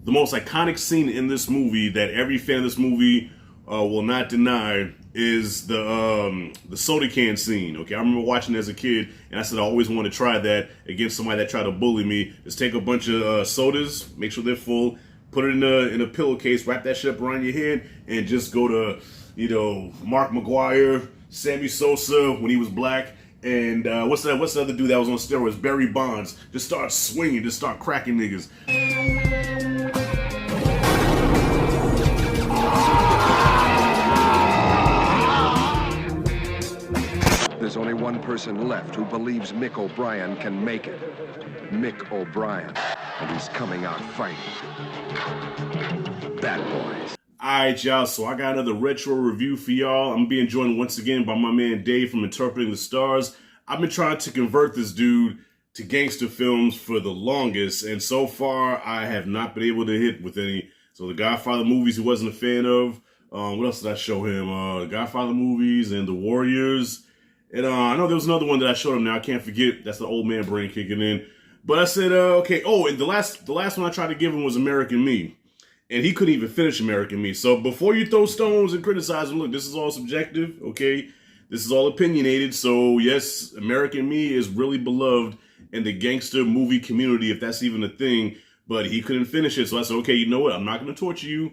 the most iconic scene in this movie that every fan of this movie will not deny is the soda can scene. Okay, I remember watching it as a kid, and I said I always wanted to try that against somebody that tried to bully me. Just take a bunch of sodas, make sure they're full, put it in a pillowcase, wrap that shit up around your head, and just go to, you know, Mark McGuire, Sammy Sosa when he was black, and what's the other dude that was on steroids? Barry Bonds. Just start swinging, just start cracking niggas. There's only one person left who believes Mick O'Brien can make it. Mick O'Brien. And he's coming out fighting. Bad Boys. Alright, y'all, so I got another retro review for y'all. I'm being joined once again by my man Dave from Interpreting the Stars. I've been trying to convert this dude to gangster films for the longest, and so far I have not been able to hit with any. So the Godfather movies he wasn't a fan of. What else did I show him? The Godfather movies and The Warriors. And I know there was another one that I showed him now. I can't forget. That's the old man brain kicking in. But I said, okay. Oh, and the last one I tried to give him was American Me. And he couldn't even finish American Me. So before you throw stones and criticize him, look, this is all subjective, okay? This is all opinionated. So yes, American Me is really beloved in the gangster movie community, if that's even a thing. But he couldn't finish it. So I said, okay, you know what? I'm not going to torture you.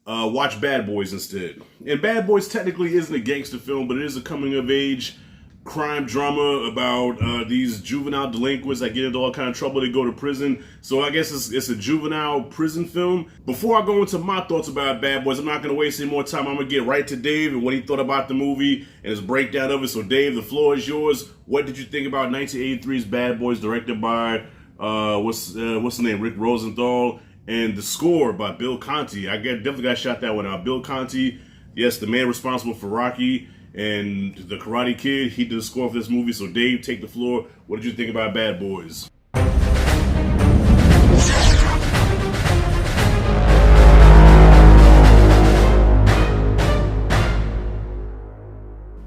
Watch Bad Boys instead. And Bad Boys technically isn't a gangster film, but it is a coming-of-age crime drama about these juvenile delinquents that get into all kind of trouble. They go to prison. So I guess it's a juvenile prison film. Before I go into my thoughts about Bad Boys, I'm not going to waste any more time. I'm going to get right to Dave and what he thought about the movie and his breakdown of it. So Dave, the floor is yours. What did you think about 1983's Bad Boys, directed by, what's the name, Rick Rosenthal, and the score by Bill Conti? I definitely got to shout that one out. Bill Conti, yes, the man responsible for Rocky and the Karate Kid, he did the score for this movie. So Dave, take the floor. What did you think about Bad Boys?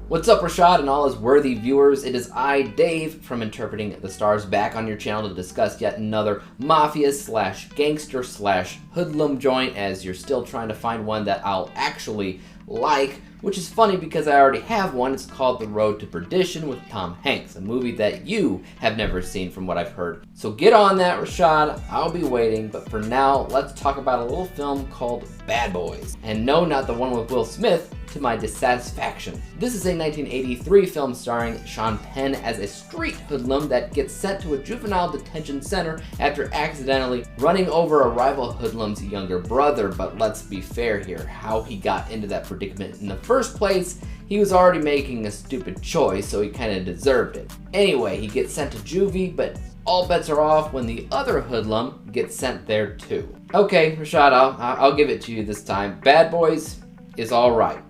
What's up, Rashad and all his worthy viewers? It is I, Dave, from Interpreting the Stars, back on your channel to discuss yet another mafia slash gangster slash hoodlum joint, as you're still trying to find one that I'll actually like, which is funny because I already have one. It's called The Road to Perdition with Tom Hanks, a movie that you have never seen from what I've heard. So get on that, Rashad. I'll be waiting, but for now, let's talk about a little film called Bad Boys. And no, not the one with Will Smith, to my dissatisfaction. This is a 1983 film starring Sean Penn as a street hoodlum that gets sent to a juvenile detention center after accidentally running over a rival hoodlum's younger brother. But let's be fair here, how he got into that predicament in the first place, he was already making a stupid choice, so he kind of deserved it. Anyway, he gets sent to juvie, but all bets are off when the other hoodlum gets sent there too. Okay, Rashad, I'll give it to you this time. Bad Boys is alright.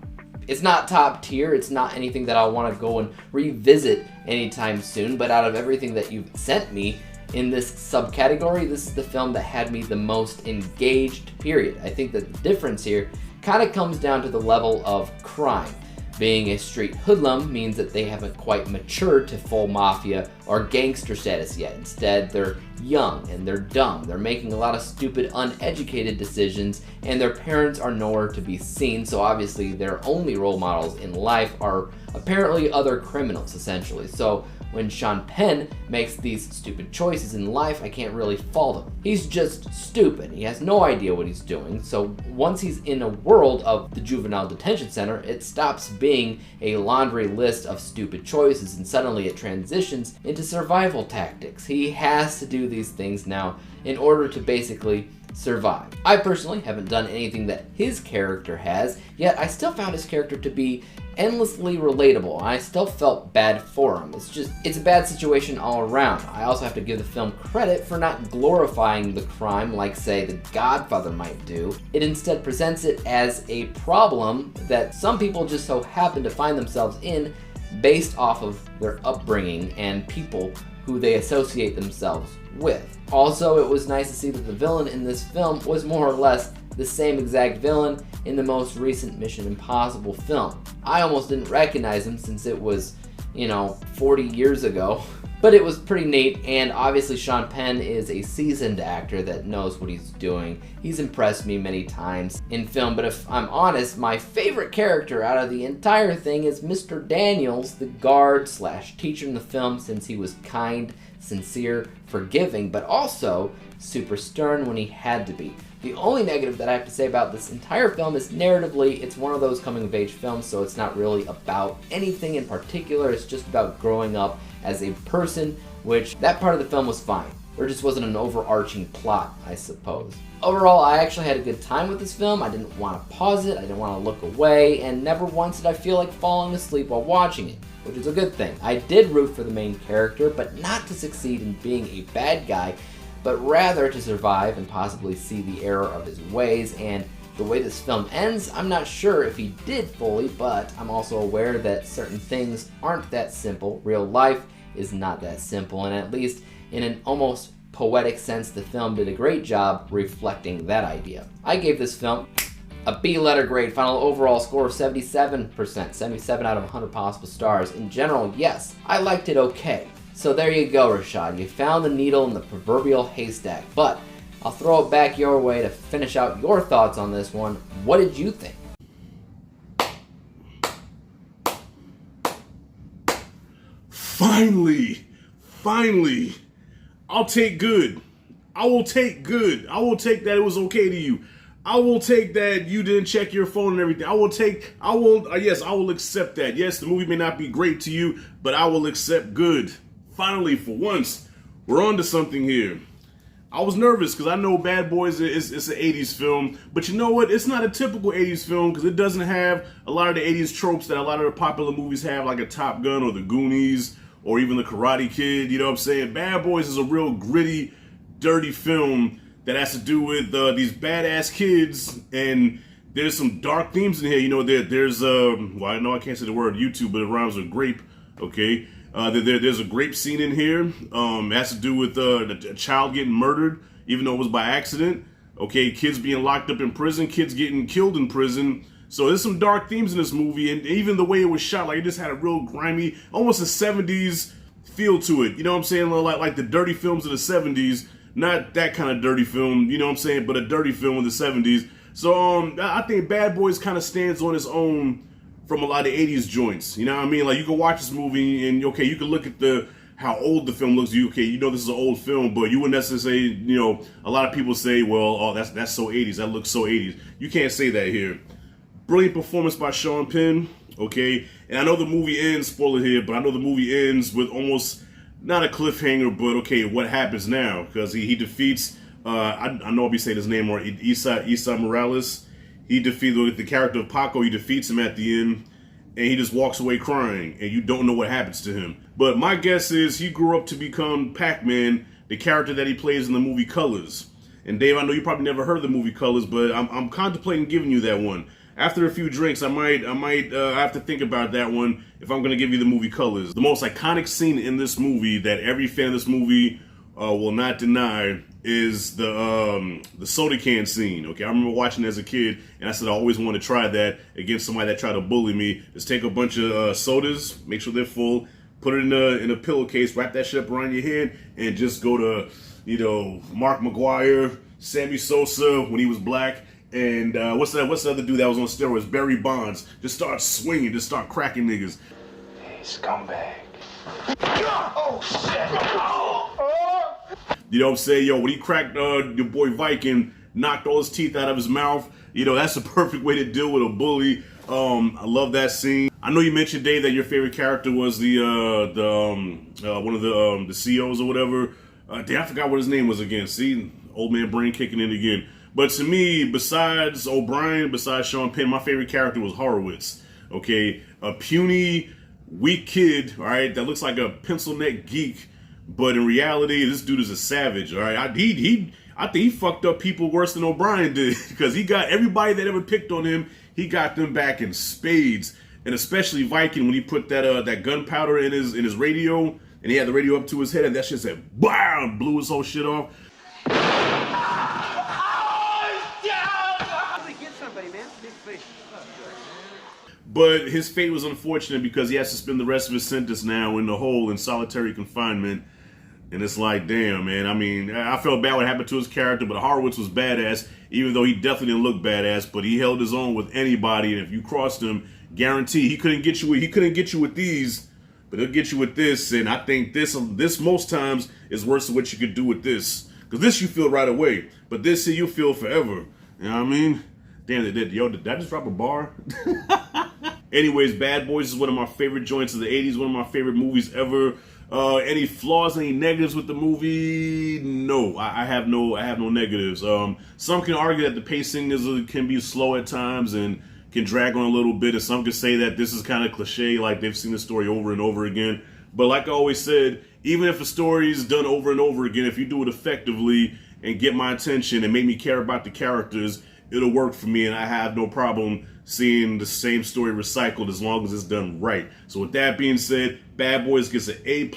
It's not top tier, it's not anything that I'll want to go and revisit anytime soon, but out of everything that you've sent me in this subcategory, this is the film that had me the most engaged, period. I think that the difference here kind of comes down to the level of crime. Being a street hoodlum means that they haven't quite matured to full mafia or gangster status yet. Instead, they're young and they're dumb. They're making a lot of stupid, uneducated decisions, and their parents are nowhere to be seen, so obviously their only role models in life are apparently other criminals, essentially. So when Sean Penn makes these stupid choices in life, I can't really fault him. He's just stupid. He has no idea what he's doing. So once he's in a world of the juvenile detention center, it stops being a laundry list of stupid choices and suddenly it transitions into survival tactics. He has to do these things now in order to basically survive. I personally haven't done anything that his character has, yet I still found his character to be endlessly relatable. I still felt bad for him. It's a bad situation all around. I also have to give the film credit for not glorifying the crime like, say, The Godfather might do. It instead presents it as a problem that some people just so happen to find themselves in based off of their upbringing and people who they associate themselves with. Also, it was nice to see that the villain in this film was more or less the same exact villain in the most recent Mission Impossible film. I almost didn't recognize him since it was, 40 years ago. But it was pretty neat, and obviously Sean Penn is a seasoned actor that knows what he's doing. He's impressed me many times in film, but if I'm honest, my favorite character out of the entire thing is Mr. Daniels, the guard slash teacher in the film, since he was kind, sincere, forgiving, but also super stern when he had to be. The only negative that I have to say about this entire film is narratively, it's one of those coming-of-age films, so it's not really about anything in particular. It's just about growing up as a person, which that part of the film was fine. There just wasn't an overarching plot, I suppose. Overall, I actually had a good time with this film. I didn't want to pause it, I didn't want to look away, and never once did I feel like falling asleep while watching it, which is a good thing. I did root for the main character, but not to succeed in being a bad guy, but rather to survive and possibly see the error of his ways. And the way this film ends, I'm not sure if he did fully, but I'm also aware that certain things aren't that simple. Real life is not that simple, and at least in an almost poetic sense, the film did a great job reflecting that idea. I gave this film a B letter grade, final overall score of 77%, 77 out of 100 possible stars. In general, yes, I liked it okay. So there you go, Rashad. You found the needle in the proverbial haystack. But I'll throw it back your way to finish out your thoughts on this one. What did you think? Finally, I'll take good. I will take good. I will take that it was okay to you. I will take that you didn't check your phone and everything. I will accept that. Yes, the movie may not be great to you, but I will accept good. Finally, for once, we're on to something here. I was nervous because I know Bad Boys is an 80s film, but you know what? It's not a typical 80s film because it doesn't have a lot of the 80s tropes that a lot of the popular movies have, like a Top Gun or the Goonies or even the Karate Kid. You know what I'm saying? Bad Boys is a real gritty, dirty film that has to do with these badass kids, and there's some dark themes in here. You know, there's well, I know I can't say the word YouTube, but it rhymes with grape. Okay. There's a grape scene in here. It has to do with a child getting murdered, even though it was by accident. Okay, kids being locked up in prison, kids getting killed in prison. So there's some dark themes in this movie, and even the way it was shot, like it just had a real grimy, almost a 70s feel to it. You know what I'm saying? Like the dirty films of the 70s, not that kind of dirty film, you know what I'm saying, but a dirty film in the 70s. So I think Bad Boys kind of stands on its own from a lot of 80s joints, you know what I mean? Like, you can watch this movie and, okay, you can look at how old the film looks. Okay, you know this is an old film, but you wouldn't necessarily say, you know, a lot of people say, well, oh, that's so 80s, that looks so 80s. You can't say that here. Brilliant performance by Sean Penn, okay? And I know the movie ends, spoiler here, but I know the movie ends with almost, not a cliffhanger, but okay, what happens now? Because he defeats, I know I'll be saying his name, or Isa Morales. He defeats the character of Paco. He defeats him at the end, and he just walks away crying, and you don't know what happens to him. But my guess is he grew up to become Pac-Man, the character that he plays in the movie Colors. And Dave, I know you probably never heard of the movie Colors, but I'm contemplating giving you that one. After a few drinks, I might have to think about that one if I'm going to give you the movie Colors. The most iconic scene in this movie that every fan of this movie will not deny is the soda can scene. Okay, I remember watching it as a kid, and I said I always want to try that against somebody that tried to bully me. Just take a bunch of sodas, make sure they're full, put it in a pillowcase, wrap that shit up around your head, and just go to, you know, Mark McGuire, Sammy Sosa when he was black, and what's the other dude that was on steroids? Barry Bonds. Just start swinging, just start cracking niggas. Hey, scumbag. Oh shit! Oh. You know what I'm saying? Yo, when he cracked your boy Viking, knocked all his teeth out of his mouth, you know, that's the perfect way to deal with a bully. I love that scene. I know you mentioned, Dave, that your favorite character was one of the CEOs or whatever. Damn, I forgot what his name was again. See, old man brain kicking in again. But to me, besides O'Brien, besides Sean Penn, my favorite character was Horowitz. Okay, a puny, weak kid, all right, that looks like a pencil neck geek. But in reality, this dude is a savage, all right? I think he fucked up people worse than O'Brien did, because he got everybody that ever picked on him, he got them back in spades. And especially Viking, when he put that gunpowder in his radio, and he had the radio up to his head, and that shit said, BAM! Blew his whole shit off. But his fate was unfortunate because he has to spend the rest of his sentence now in the hole in solitary confinement. And it's like, damn, man. I mean, I felt bad what happened to his character, but Horowitz was badass, even though he definitely didn't look badass. But he held his own with anybody, and if you crossed him, guarantee he couldn't get you with these, but he'll get you with this. And I think this most times is worse than what you could do with this, because this you feel right away, but this here you feel forever. You know what I mean? Damn, did I just drop a bar? Anyways, Bad Boys is one of my favorite joints of the 80s, one of my favorite movies ever. Any flaws, any negatives with the movie? No, I have no negatives. Some can argue that the pacing can be slow at times and can drag on a little bit, and some can say that this is kind of cliche, like they've seen the story over and over again. But like I always said, even if a story is done over and over again, if you do it effectively and get my attention and make me care about the characters, it'll work for me, and I have no problem seeing the same story recycled as long as it's done right. So with that being said, Bad Boys gets an A+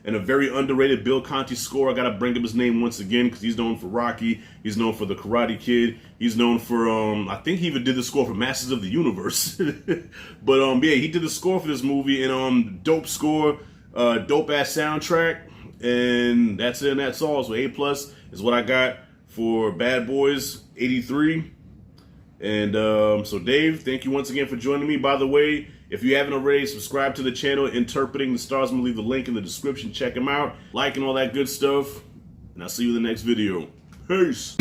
and a very underrated Bill Conti score. I gotta bring up his name once again because he's known for Rocky, he's known for The Karate Kid, he's known for I think he even did the score for Masters of the Universe. But yeah, he did the score for this movie, and dope score, dope ass soundtrack, and that's it and that's all. So A+ is what I got for Bad Boys 83. And so Dave, thank you once again for joining me. By the way, if you haven't already, subscribe to the channel, Interpreting the Stars. I'm gonna leave the link in the description. Check him out, like and all that good stuff. And I'll see you in the next video. Peace.